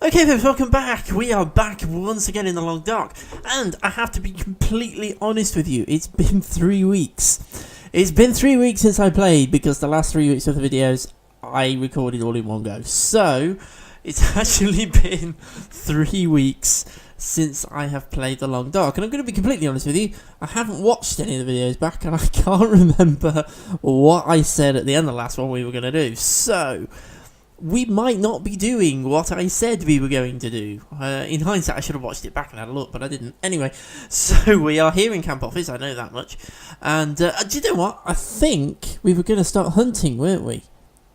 Okay folks, welcome back. We are back once again in the long dark, and I have to be completely honest with you, it's been 3 weeks. It's been 3 weeks since I played, because the last 3 weeks of the videos I recorded all in one go. So, it's actually been 3 weeks since I have played the long dark, and I'm going to be completely honest with you, I haven't watched any of the videos back, and I can't remember what I said at the end of the last one we were going to do. So, we might not be doing what I said we were going to do. In hindsight, I should have watched it back and had a look, but I didn't. Anyway, so we are here in Camp Office, I know that much. And do you know what? I think we were going to start hunting, weren't we?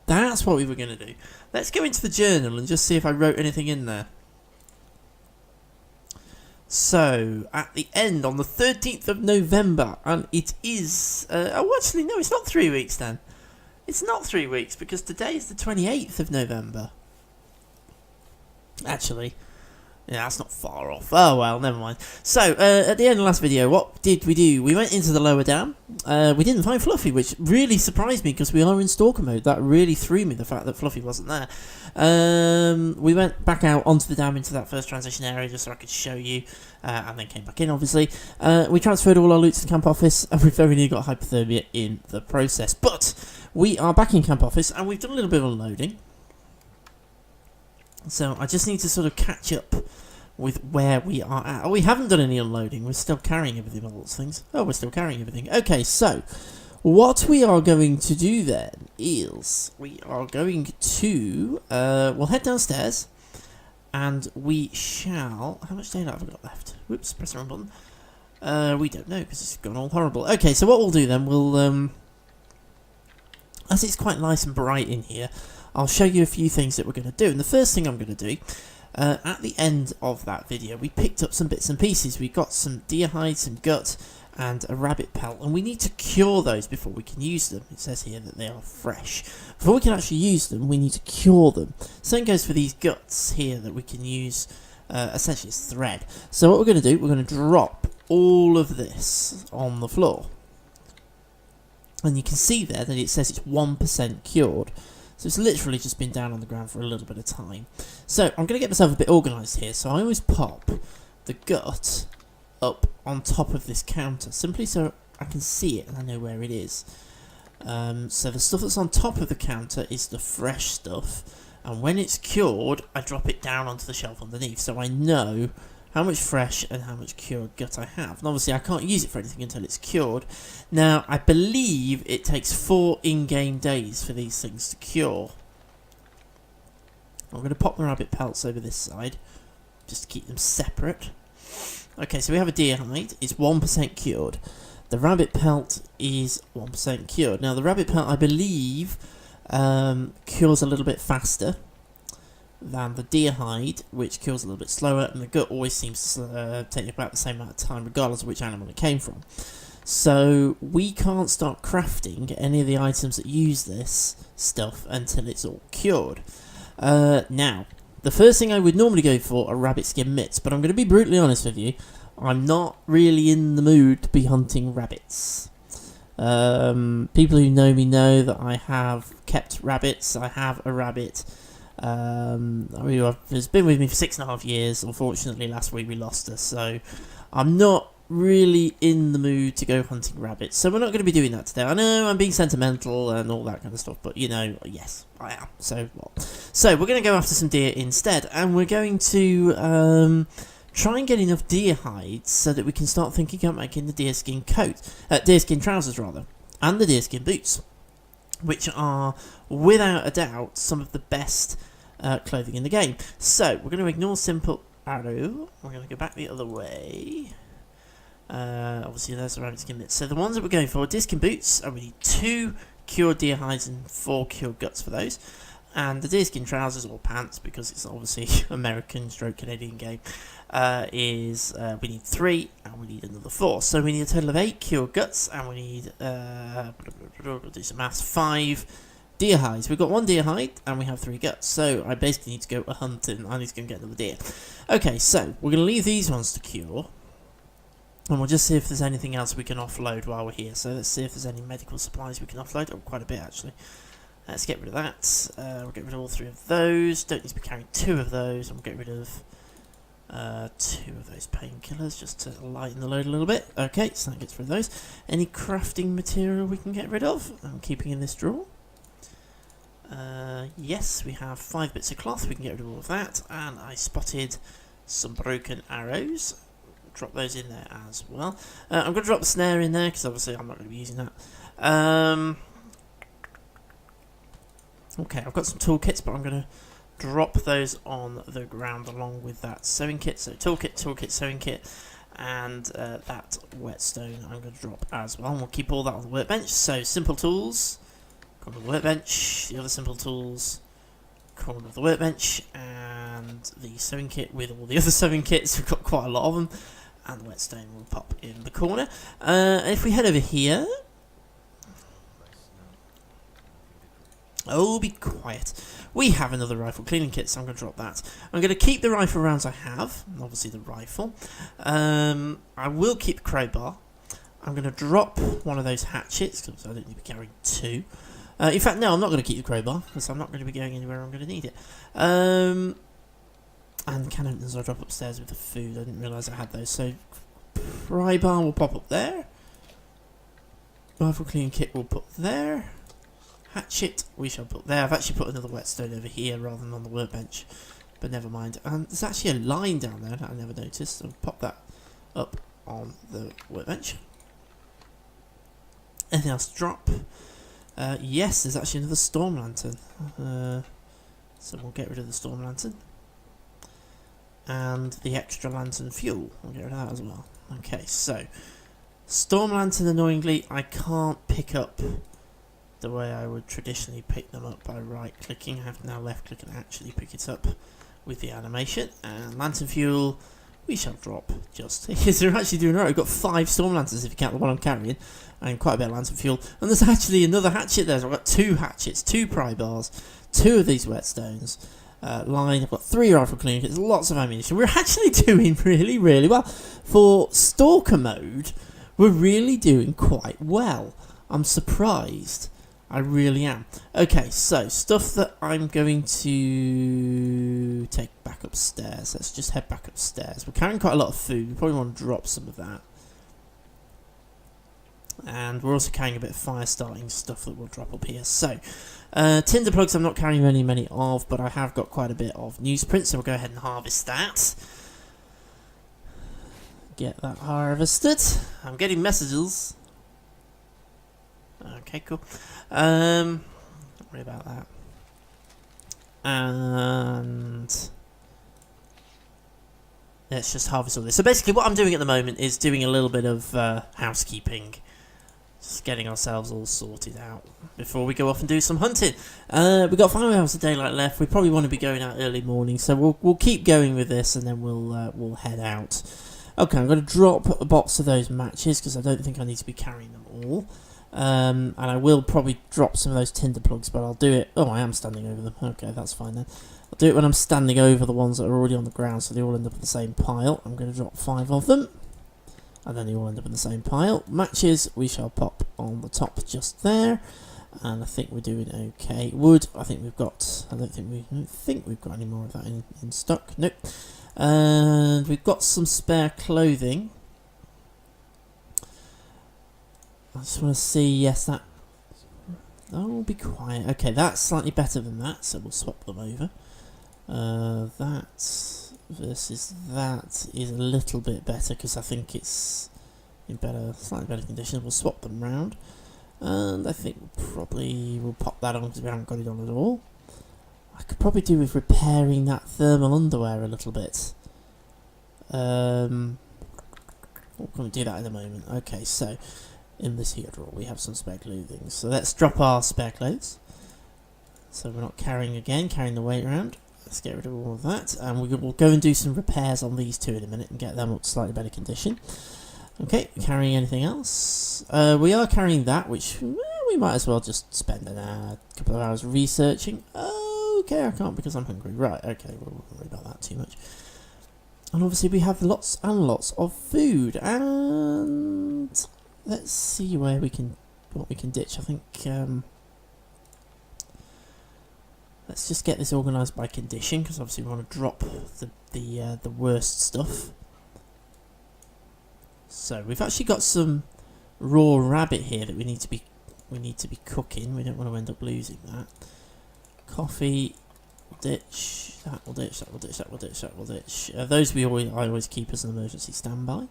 That's what we were going to do. Let's go into the journal and just see if I wrote anything in there. So, at the end, on the 13th of November, and it is... oh, actually, no, it's not 3 weeks then. It's not 3 weeks, because today is the 28th of November. Actually, yeah, that's not far off. Oh well, never mind. So, at the end of the last video, what did we do? We went into the lower dam. We didn't find Fluffy, which really surprised me, because we are in Stalker mode. That really threw me, the fact that Fluffy wasn't there. We went back out onto the dam into that first transition area, just so I could show you, and then came back in, obviously. We transferred all our loot to the Camp Office, and we very nearly got hypothermia in the process. But we are back in Camp Office, and we've done a little bit of unloading. So I just need to sort of catch up with where we are at. Oh, we haven't done any unloading. We're still carrying everything, all those things. Oh, we're still carrying everything. Okay, so what we are going to do then is we are going to, we'll head downstairs, and we shall... How much daylight have I got left? Whoops, press the wrong button. We don't know, because it's gone all horrible. Okay, so what we'll do then, we'll... as it's quite nice and bright in here, I'll show you a few things that we're going to do. And the first thing I'm going to do, at the end of that video, we picked up some bits and pieces. We got some deer hide, some gut, and a rabbit pelt. And we need to cure those before we can use them. It says here that they are fresh. Before we can actually use them, we need to cure them. Same goes for these guts here that we can use, essentially as thread. So what we're going to do, we're going to drop all of this on the floor. And you can see there that it says it's 1% cured. So it's literally just been down on the ground for a little bit of time. So I'm going to get myself a bit organised here. So I always pop the gut up on top of this counter, simply so I can see it and I know where it is. So the stuff that's on top of the counter is the fresh stuff. And when it's cured, I drop it down onto the shelf underneath. So I know how much fresh and how much cured gut I have. And obviously I can't use it for anything until it's cured. Now, I believe it takes 4 in-game days for these things to cure. I'm going to pop the rabbit pelts over this side, just to keep them separate. Okay, so we have a deer hide. It's 1% cured. The rabbit pelt is 1% cured. Now, the rabbit pelt, I believe, cures a little bit faster than the deer hide, which kills a little bit slower, and the gut always seems to take about the same amount of time regardless of which animal it came from. So we can't start crafting any of the items that use this stuff until it's all cured. Now, the first thing I would normally go for are rabbit skin mitts, but I'm going to be brutally honest with you, I'm not really in the mood to be hunting rabbits. People who know me know that I have kept rabbits. I have a rabbit has been with me for 6.5 years. Unfortunately, last week we lost her, so I'm not really in the mood to go hunting rabbits. So we're not going to be doing that today. I know I'm being sentimental and all that kind of stuff, but you know, yes, I am. So what? So we're going to go after some deer instead, and we're going to try and get enough deer hides so that we can start thinking about making the deerskin deerskin trousers rather, and the deerskin boots, which are without a doubt some of the best clothing in the game. So we're going to ignore simple arrow. We're going to go back the other way. Obviously there's the rabbit skin bits. So the ones that we're going for are deerskin boots, and we need 2 cured deer hides and 4 cured guts for those. And the deerskin trousers or pants, because it's obviously American stroke Canadian game, we need 3 and we need another 4. So we need a total of 8 cured guts, and we need do some maths, 5 deer hides. We've got 1 deer hide and we have 3 guts. So I basically need to go hunting. I need to go and get another deer. Okay, so we're going to leave these ones to cure. And we'll just see if there's anything else we can offload while we're here. So let's see if there's any medical supplies we can offload. Oh, quite a bit actually. Let's get rid of that. We'll get rid of all 3 of those. Don't need to be carrying 2 of those. And we'll get rid of 2 of those painkillers just to lighten the load a little bit. Okay, so that gets rid of those. Any crafting material we can get rid of? I'm keeping in this drawer. Yes, we have 5 bits of cloth. We can get rid of all of that. And I spotted some broken arrows. Drop those in there as well. I'm going to drop the snare in there because obviously I'm not going to be using that. Okay, I've got some toolkits, but I'm going to drop those on the ground along with that sewing kit. So toolkit, sewing kit, and that whetstone I'm going to drop as well. And we'll keep all that on the workbench. So simple tools, corner of the workbench, the other simple tools, corner of the workbench, and the sewing kit with all the other sewing kits. We've got quite a lot of them. And the whetstone will pop in the corner. If we head over here... Oh, be quiet. We have another rifle cleaning kit, so I'm going to drop that. I'm going to keep the rifle rounds I have, obviously the rifle. I will keep the crowbar. I'm going to drop one of those hatchets, because I don't need to be carrying 2. In fact, no, I'm not going to keep the crowbar, because I'm not going to be going anywhere I'm going to need it. And can openers I'll drop upstairs with the food. I didn't realise I had those, so crowbar will pop up there. Rifle cleaning kit will put there. Hatchet we shall put there. I've actually put another whetstone over here rather than on the workbench, but never mind. And there's actually a line down there that I never noticed, so I'll pop that up on the workbench. Anything else to drop? Yes, there's actually another storm lantern. So we'll get rid of the storm lantern. And the extra lantern fuel, we'll get rid of that as well. Okay, so storm lantern, annoyingly, I can't pick up the way I would traditionally pick them up by right clicking. I have to now left click and actually pick it up with the animation. And lantern fuel we shall drop just here. They're actually doing right. We've got 5 storm lanterns if you count the one I'm carrying, and quite a bit of lantern fuel. And there's actually another hatchet there, so I've got 2 hatchets, 2 pry bars, 2 of these whetstones. Line, I've got 3 rifle cleaning kits, lots of ammunition. We're actually doing really, really well. For Stalker mode, we're really doing quite well. I'm surprised. I really am. Okay, so stuff that I'm going to take back upstairs. Let's just head back upstairs. We're carrying quite a lot of food. We probably want to drop some of that. And we're also carrying a bit of fire starting stuff that we'll drop up here. So, tinder plugs I'm not carrying many of, but I have got quite a bit of newsprint, so we'll go ahead and harvest that. Get that harvested. I'm getting messages. Okay, cool. Don't worry about that. And let's just harvest all this. So basically what I'm doing at the moment is doing a little bit of housekeeping. Just getting ourselves all sorted out before we go off and do some hunting. We've got 5 hours of daylight left. We probably want to be going out early morning, so we'll keep going with this, and then we'll head out. Okay, I'm going to drop a box of those matches because I don't think I need to be carrying them all. And I will probably drop some of those tinder plugs, but I'll do it. Oh, I am standing over them. Okay, that's fine then. I'll do it when I'm standing over the ones that are already on the ground, so they all end up in the same pile. I'm going to drop 5 of them. And then they all end up in the same pile. Matches we shall pop on the top just there, and I think we're doing okay. Wood, I think we've got. I don't think we've got any more of that in stock. Nope. And we've got some spare clothing. I just want to see. Yes, that. Oh, be quiet. Okay, that's slightly better than that, so we'll swap them over. That versus that is a little bit better because I think it's in slightly better condition. We'll swap them round, and I think we'll pop that on because we haven't got it on at all. I could probably do with repairing that thermal underwear a little bit. We'll do that in a moment. Okay, so in this here drawer we have some spare clothing. So let's drop our spare clothes. So we're not carrying the weight around. Let's get rid of all of that, and we'll go and do some repairs on these 2 in a minute and get them up to slightly better condition. Okay, carrying anything else? We are carrying that, which we might as well just spend a couple of hours researching. Okay, I can't because I'm hungry. Right, okay, we won't worry about that too much. And obviously we have lots and lots of food, and let's see what we can ditch. I think Let's just get this organised by condition, because obviously we want to drop the worst stuff. So we've actually got some raw rabbit here that we need to be cooking. We don't want to end up losing that. Coffee, ditch. That will ditch. That will ditch. That will ditch. That will ditch. Those I always keep as an emergency standby.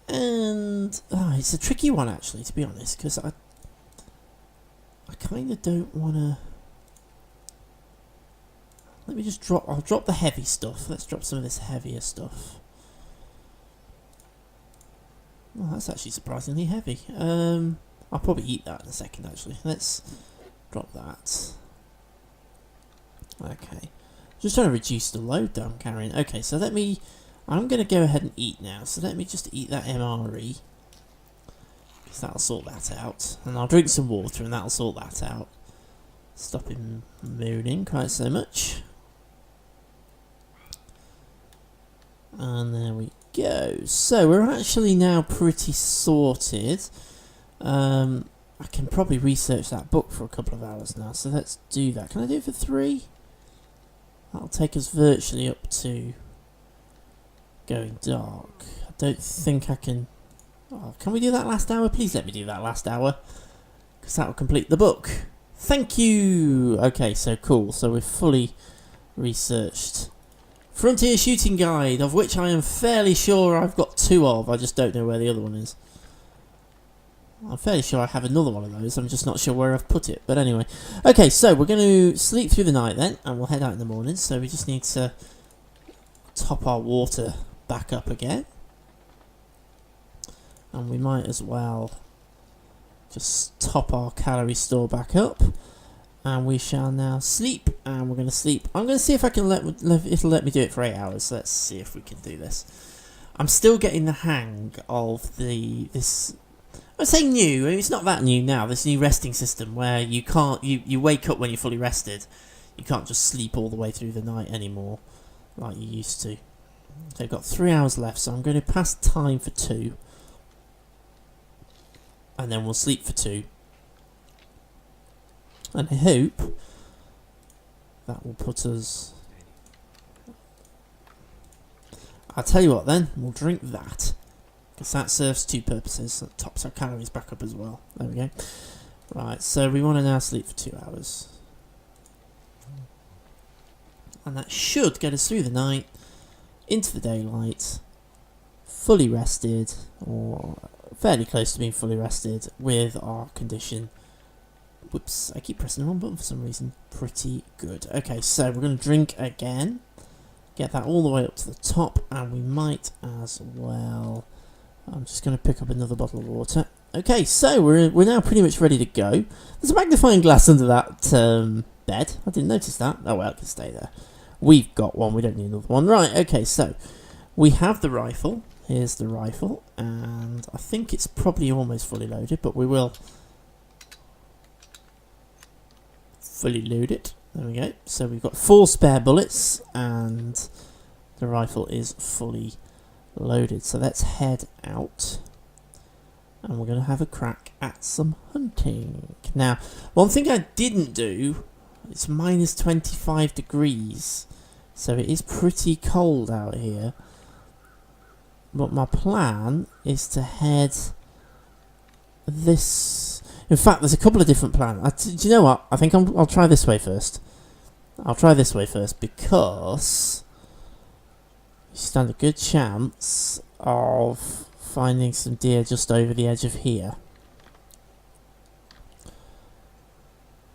And it's a tricky one actually, to be honest, because I kind of don't want to. Let me just drop. I'll drop the heavy stuff. Let's drop some of this heavier stuff. Well, that's actually surprisingly heavy. I'll probably eat that in a second, actually. Let's drop that. Okay. Just trying to reduce the load that I'm carrying. Okay, so I'm going to go ahead and eat now. So let me just eat that MRE. Because that'll sort that out. And I'll drink some water and that'll sort that out. Stop him mooning quite so much. And there we go. So we're actually now pretty sorted. I can probably research that book for a couple of hours now, so let's do that. Can I do it for 3? That'll take us virtually up to going dark. I don't think I can. Oh, can we do that last hour? Please let me do that last hour, because that will complete the book. Thank you. Okay, so cool. So we've fully researched Frontier Shooting Guide, of which I am fairly sure I've got 2 of. I just don't know where the other one is. I'm fairly sure I have another one of those. I'm just not sure where I've put it. But anyway. Okay, so we're going to sleep through the night then, and we'll head out in the morning. So we just need to top our water back up again. And we might as well just top our calorie store back up. And we shall now sleep, and we're going to sleep. I'm going to see if I can it'll let me do it for 8 hours. Let's see if we can do this. I'm still getting the hang of this. I say new. It's not that new now. This new resting system where you can't. You wake up when you're fully rested. You can't just sleep all the way through the night anymore, like you used to. So I've got 3 hours left, so I'm going to pass time for 2, and then we'll sleep for 2. And I hope that will put us. I'll tell you what then, we'll drink that. Because that serves 2 purposes. It tops our calories back up as well. There we go. Right, so we want to now sleep for 2 hours. And that should get us through the night, into the daylight, fully rested, or fairly close to being fully rested, with our condition. Whoops, I keep pressing the wrong button for some reason. Pretty good. Okay, so we're going to drink again. Get that all the way up to the top, and we might as well. I'm just going to pick up another bottle of water. Okay, so we're now pretty much ready to go. There's a magnifying glass under that bed. I didn't notice that. Oh well, it can stay there. We've got one. We don't need another one. Right, okay, so we have the rifle. Here's the rifle, and I think it's probably almost fully loaded, but we will fully load it. There we go. So we've got 4 spare bullets, and the rifle is fully loaded. So let's head out, and we're going to have a crack at some hunting. Now, one thing I didn't do, it's minus 25 degrees, so it is pretty cold out here. But my plan is to head this. In fact, there's a couple of different plans. Do you know what? I think I'll try this way first. I'll try this way first because you stand a good chance of finding some deer just over the edge of here.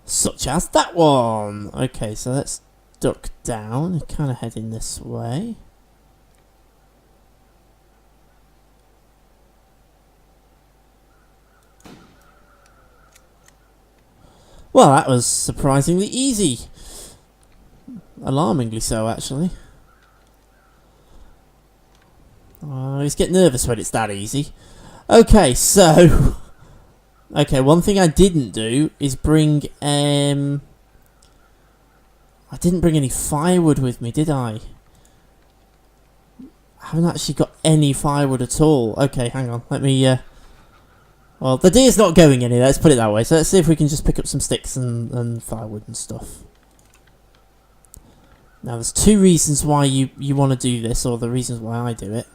Such as that one! Okay, so let's duck down and kind of heading this way. Well, that was surprisingly easy. Alarmingly so, actually. I always get nervous when it's that easy. Okay, so okay, one thing I didn't do is bring I didn't bring any firewood with me, did I? I haven't actually got any firewood at all. Okay, hang on. Let me well, the deer's not going anywhere, let's put it that way. So let's see if we can just pick up some sticks and firewood and stuff. Now there's two reasons why you want to do this, or the reasons why I do it.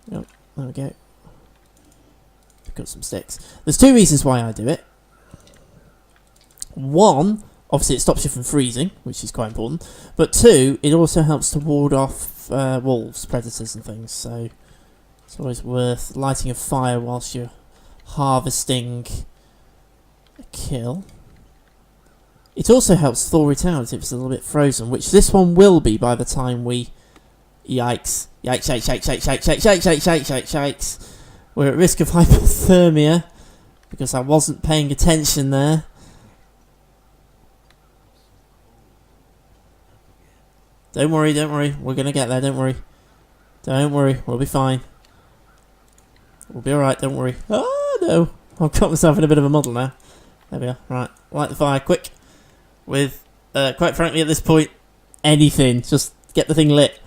Yep, there we go. Pick up some sticks. There's two reasons why I do it. One, obviously it stops you from freezing, which is quite important. But two, it also helps to ward off wolves, predators and things. So it's always worth lighting a fire whilst you're harvesting a kill. It also helps thaw it out if it's a little bit frozen, which this one will be by the time we... Yikes. Yikes, yikes, yikes, yikes, yikes, yikes, yikes, yikes, yikes, yikes, yikes. We're at risk of hypothermia because I wasn't paying attention there. Don't worry, don't worry. We're going to get there, don't worry. Don't worry, we'll be fine. We'll be alright, don't worry. Oh, no. I've got myself in a bit of a muddle now. There we are. Right, light the fire, quick. With, quite frankly, at this point, anything. Just get the thing lit.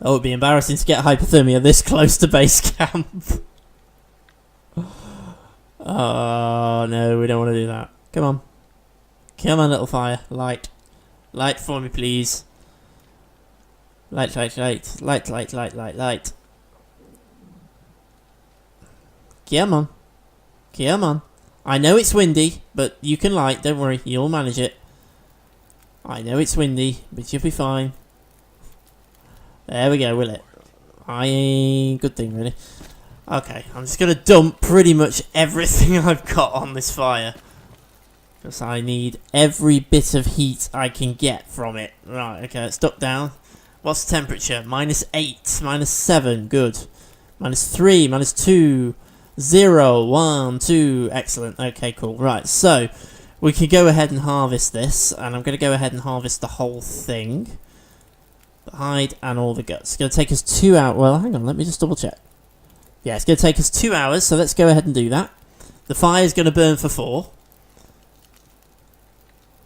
Oh, it would be embarrassing to get hypothermia this close to base camp. Oh, no, we don't want to do that. Come on. Come on, little fire. Light. Light for me, please. Light, light, light. Light, light, light, light, light. Come on. Come on. I know it's windy, but you can light. Don't worry. You'll manage it. I know it's windy, but you'll be fine. There we go, will it? Good thing, really. Okay, I'm just going to dump pretty much everything I've got on this fire. Because I need every bit of heat I can get from it. Right, okay, it's ducked down. What's the temperature? -8, -7, good. -3, -2, 0, 1, 2, excellent. Okay, cool. Right, so we can go ahead and harvest this. And I'm going to go ahead and harvest the whole thing. The hide and all the guts. It's going to take us 2 hours. Well, hang on, let me just double check. Yeah, it's going to take us 2 hours, so let's go ahead and do that. The fire is going to burn for 4.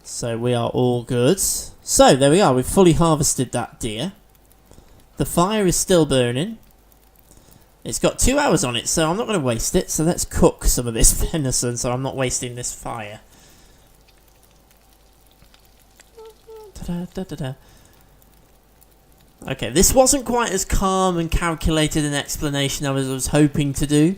So we are all good. So, there we are. We've fully harvested that deer. The fire is still burning. It's got 2 hours on it, so I'm not going to waste it. So let's cook some of this venison, so I'm not wasting this fire. Da-da-da-da-da. Okay, this wasn't quite as calm and calculated an explanation as I was hoping to do.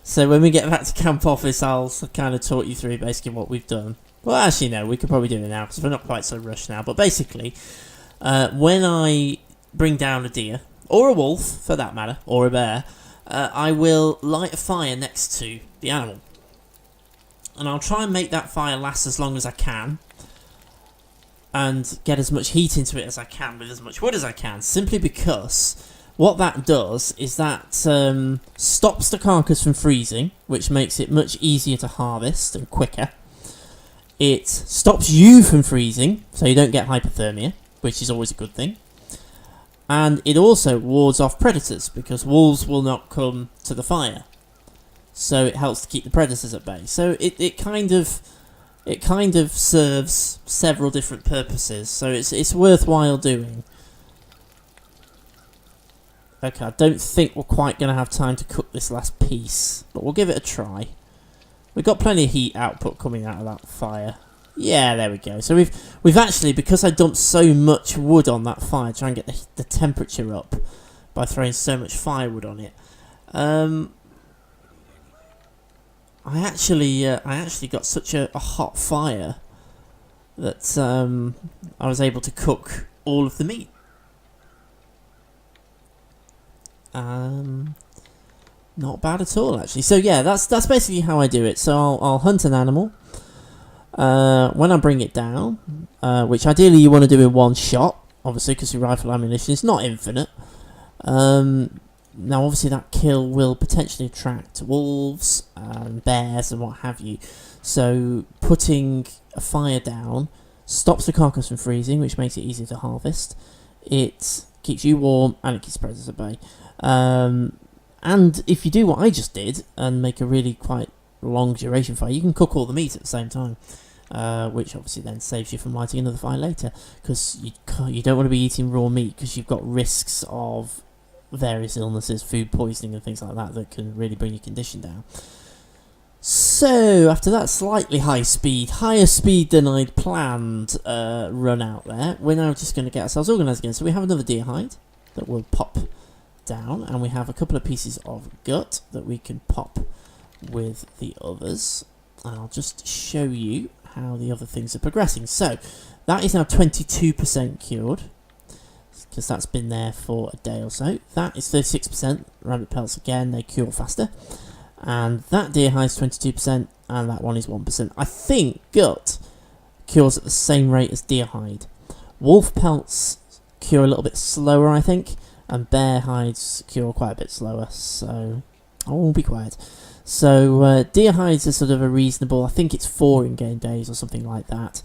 So when we get back to camp office, I'll kind of talk you through basically what we've done. Well, actually, no, we could probably do it now because we're not quite so rushed now. But basically, when I bring down a deer, or a wolf for that matter, or a bear, I will light a fire next to the animal. And I'll try and make that fire last as long as I can. And get as much heat into it as I can with as much wood as I can. Simply because what that does is that stops the carcass from freezing, which makes it much easier to harvest and quicker. It stops you from freezing, so you don't get hypothermia, which is always a good thing. And it also wards off predators, because wolves will not come to the fire. So it helps to keep the predators at bay. So it kind of serves several different purposes, so it's worthwhile doing. Okay, I don't think we're quite going to have time to cook this last piece, but we'll give it a try. We've got plenty of heat output coming out of that fire. Yeah, there we go. So we've actually, because I dumped so much wood on that fire, try and get the temperature up by throwing so much firewood on it. I actually got such a hot fire that I was able to cook all of the meat. Not bad at all, actually. So yeah, that's basically how I do it. So I'll hunt an animal. When I bring it down, which ideally you want to do in one shot, obviously, because your rifle ammunition is not infinite. Now, obviously, that kill will potentially attract wolves and bears and what have you. So, putting a fire down stops the carcass from freezing, which makes it easier to harvest. It keeps you warm and it keeps predators at bay. And if you do what I just did and make a really quite long duration fire, you can cook all the meat at the same time. Which obviously then saves you from lighting another fire later. Because you don't want to be eating raw meat because you've got risks of various illnesses, food poisoning and things like that can really bring your condition down. So, after that slightly higher speed than I'd planned run out there, we're now just going to get ourselves organised again. So we have another deer hide that will pop down, and we have a couple of pieces of gut that we can pop with the others. And I'll just show you how the other things are progressing. So, that is now 22% cured, because that's been there for a day or so. That is 36%. Rabbit pelts again, they cure faster. And that deer hide is 22%, and that one is 1%. I think gut cures at the same rate as deer hide. Wolf pelts cure a little bit slower, I think, and bear hides cure quite a bit slower, so I will be quiet. So deer hides are sort of a reasonable, I think it's 4 in-game days or something like that.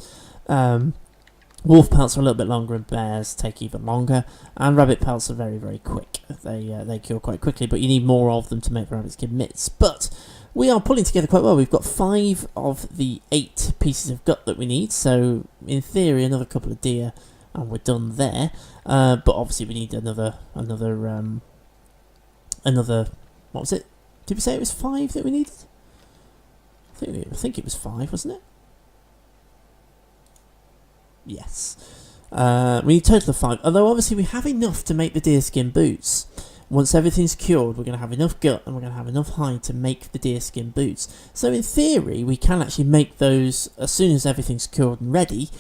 Wolf pelts are a little bit longer, and bears take even longer, and rabbit pelts are very, very quick. They cure quite quickly, but you need more of them to make rabbits give mitts. But we are pulling together quite well. We've got 5 of the 8 pieces of gut that we need, so in theory another couple of deer and we're done there. But obviously we need another what was it? Did we say it was 5 that we needed? I think it was 5, wasn't it? Yes. We need a total of 5. Although obviously we have enough to make the deerskin boots. Once everything's cured, we're going to have enough gut and we're going to have enough hide to make the deerskin boots. So in theory, we can actually make those as soon as everything's cured and ready.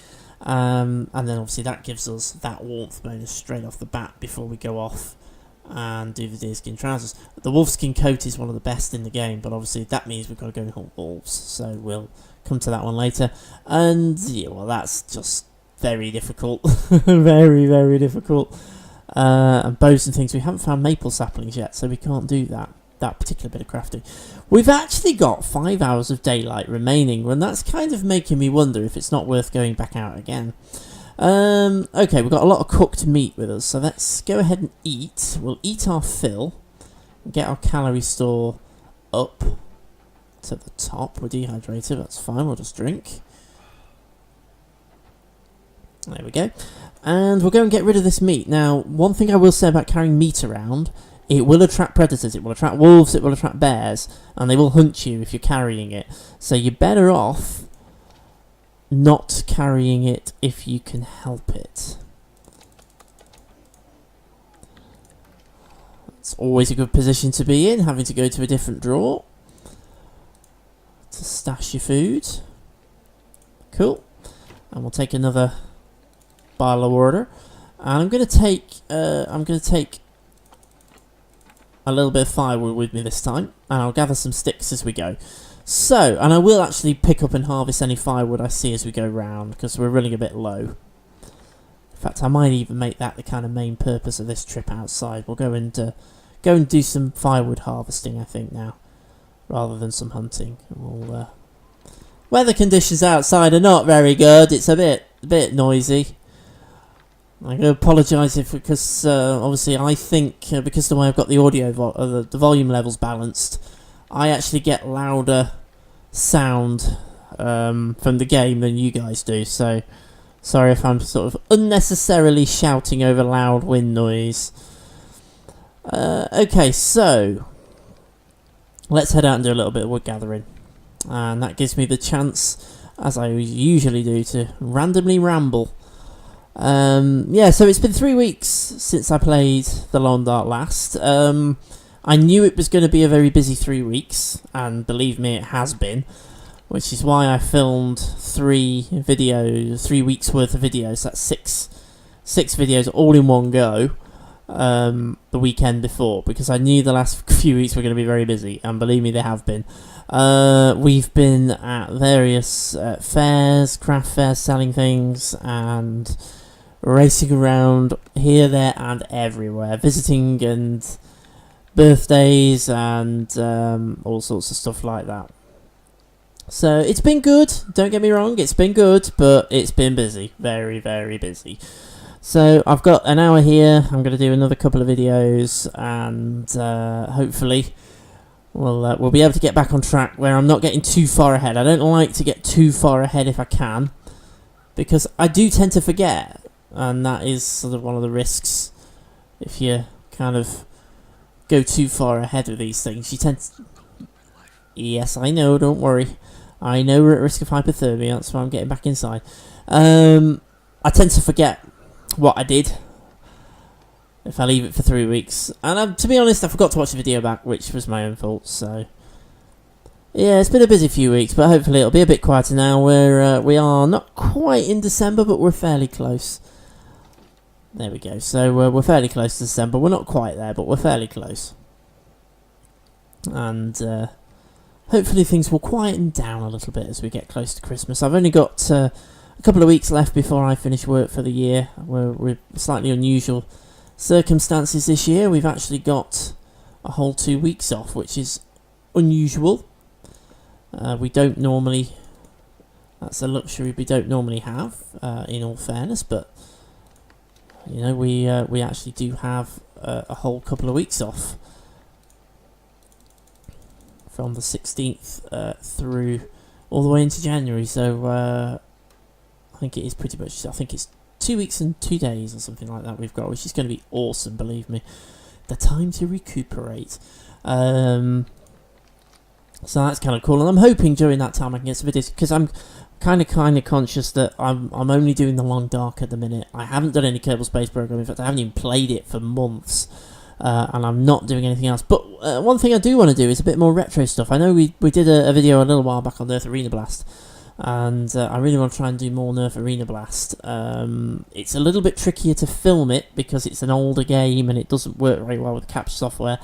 And then obviously that gives us that warmth bonus straight off the bat before we go off and do the deerskin trousers. The wolfskin coat is one of the best in the game, but obviously that means we've got to go and hunt wolves. So we'll come to that one later. And yeah, well, that's just very difficult. Very, very difficult. And bows and things, we haven't found maple saplings yet, so we can't do that particular bit of crafting. We've actually got 5 hours of daylight remaining, and that's kind of making me wonder if it's not worth going back out again. Okay, we've got a lot of cooked meat with us, so let's go ahead and eat. We'll eat our fill, get our calorie store up to the top. We're dehydrated, that's fine, we'll just drink. There we go. And we'll go and get rid of this meat. Now, one thing I will say about carrying meat around, it will attract predators, it will attract wolves, it will attract bears, and they will hunt you if you're carrying it. So you're better off not carrying it if you can help it. It's always a good position to be in, having to go to a different drawer to stash your food. Cool. And we'll take another bottle of water, and I'm going to take a little bit of firewood with me this time, and I'll gather some sticks as we go. So, and I will actually pick up and harvest any firewood I see as we go round, because we're running a bit low. In fact, I might even make that the kind of main purpose of this trip outside. We'll go and do some firewood harvesting, I think, now, rather than some hunting. We'll, weather conditions outside are not very good. It's a bit noisy. I'm going to apologise because obviously I think because the way I've got the audio the volume levels balanced, I actually get louder sound from the game than you guys do. So sorry if I'm sort of unnecessarily shouting over loud wind noise. Okay, so let's head out and do a little bit of wood gathering, and that gives me the chance, as I usually do, to randomly ramble. Yeah, so it's been 3 weeks since I played The Lone Dark last. I knew it was going to be a very busy 3 weeks, and believe me, it has been, which is why I filmed 3 weeks worth of videos. That's six videos all in one go, the weekend before, because I knew the last few weeks were going to be very busy, and believe me, they have been. We've been at various fairs, craft fairs, selling things, and racing around here, there, and everywhere, visiting and birthdays and all sorts of stuff like that. So it's been good, don't get me wrong, it's been good, but it's been busy, very, very busy. So I've got an hour here, I'm going to do another couple of videos, and hopefully we'll be able to get back on track where I'm not getting too far ahead. I don't like to get too far ahead if I can, because I do tend to forget, and that is sort of one of the risks if you kind of go too far ahead with these things. You tend to, Yes, I know, don't worry. I know we're at risk of hypothermia, that's why I'm getting back inside. I tend to forget what I did if I leave it for 3 weeks. And to be honest, I forgot to watch the video back, which was my own fault, so... Yeah, it's been a busy few weeks, but hopefully it'll be a bit quieter now. We are not quite in December, but we're fairly close. There we go. So we're fairly close to December. We're not quite there, but we're fairly close. And hopefully things will quieten down a little bit as we get close to Christmas. I've only got a couple of weeks left before I finish work for the year. We're slightly unusual circumstances this year. We've actually got a whole 2 weeks off, which is unusual. We don't normally... That's a luxury we don't normally have, in all fairness, but... You know, we actually do have a whole couple of weeks off. From the 16th through all the way into January, so I think it is pretty much... I think it's 2 weeks and 2 days or something like that we've got, which is going to be awesome, believe me. The time to recuperate. So that's kind of cool, and I'm hoping during that time I can get some videos, because I'm kind of conscious that I'm only doing the Long Dark at the minute. I haven't done any Kerbal Space Program. In fact, I haven't even played it for months, and I'm not doing anything else. But one thing I do want to do is a bit more retro stuff. I know we did a video a little while back on Earth Arena Blast, and I really want to try and do more Nerf Arena Blast. It's a little bit trickier to film it because it's an older game and it doesn't work very well with capture software.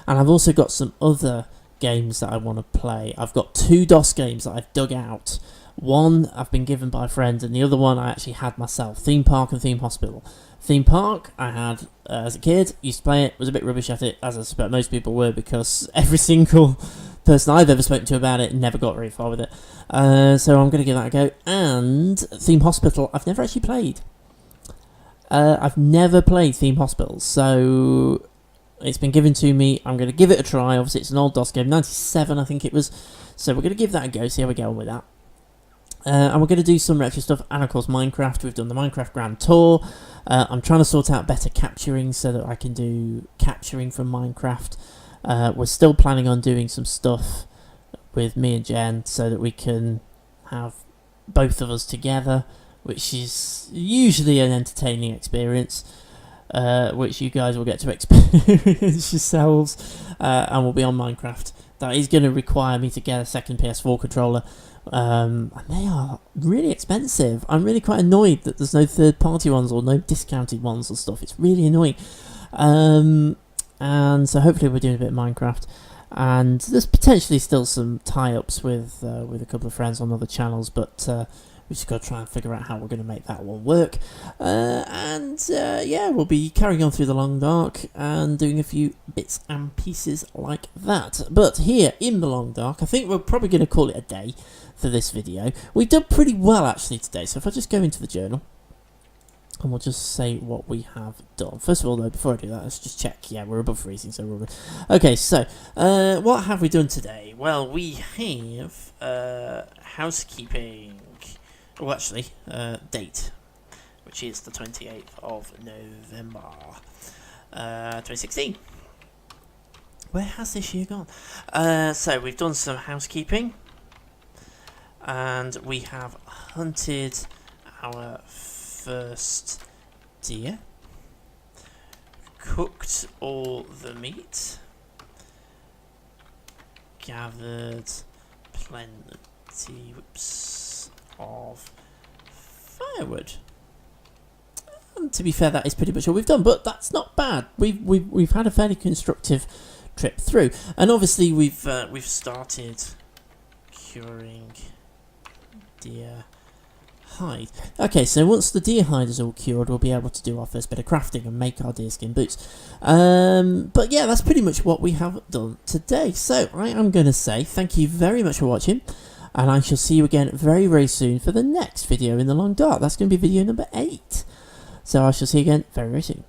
And I've also got some other games that I want to play. I've got 2 DOS games that I've dug out. One I've been given by a friend, and the other one I actually had myself. Theme Park and Theme Hospital. Theme Park I had as a kid, used to play it, was a bit rubbish at it, as I suspect most people were, because every single person I've ever spoken to about it never got very far with it. So I'm going to give that a go. And Theme Hospital I've never actually played. I've never played Theme Hospital, so it's been given to me. I'm going to give it a try. Obviously it's an old DOS game, 97 I think it was, so we're going to give that a go, see how we get on with that. And we're going to do some retro stuff, and of course Minecraft. We've done the Minecraft Grand Tour. I'm trying to sort out better capturing so that I can do capturing from Minecraft. We're still planning on doing some stuff with me and Jen so that we can have both of us together, which is usually an entertaining experience, which you guys will get to experience yourselves, and we'll be on Minecraft. That is going to require me to get a second PS4 controller. And they are really expensive. I'm really quite annoyed that there's no third-party ones or no discounted ones and stuff. It's really annoying. And so hopefully we're doing a bit of Minecraft. And there's potentially still some tie-ups with a couple of friends on other channels, but we just got to try and figure out how we're going to make that one work. Yeah, we'll be carrying on through the Long Dark and doing a few bits and pieces like that. But here in the Long Dark, I think we're probably going to call it a day for this video. We've done pretty well actually today, so if I just go into the journal and we'll just say what we have done. First of all though, before I do that, let's just check. Yeah, we're above freezing, so we're good. Okay, so what have we done today? Well, we have housekeeping. Well, actually, date, which is the 28th of November, 2016. Where has this year gone? So we've done some housekeeping, and we have hunted our first deer, cooked all the meat, gathered plenty of firewood. And to be fair, that is pretty much all we've done, but that's not bad. We've had a fairly constructive trip through, and obviously we've started curing deer hide. Okay, so once the deer hide is all cured, we'll be able to do our first bit of crafting and make our deerskin boots. But yeah, that's pretty much what we have done today. So I am going to say thank you very much for watching, and I shall see you again very, very soon for the next video in the Long Dark. That's going to be video number 8. So I shall see you again very, very soon.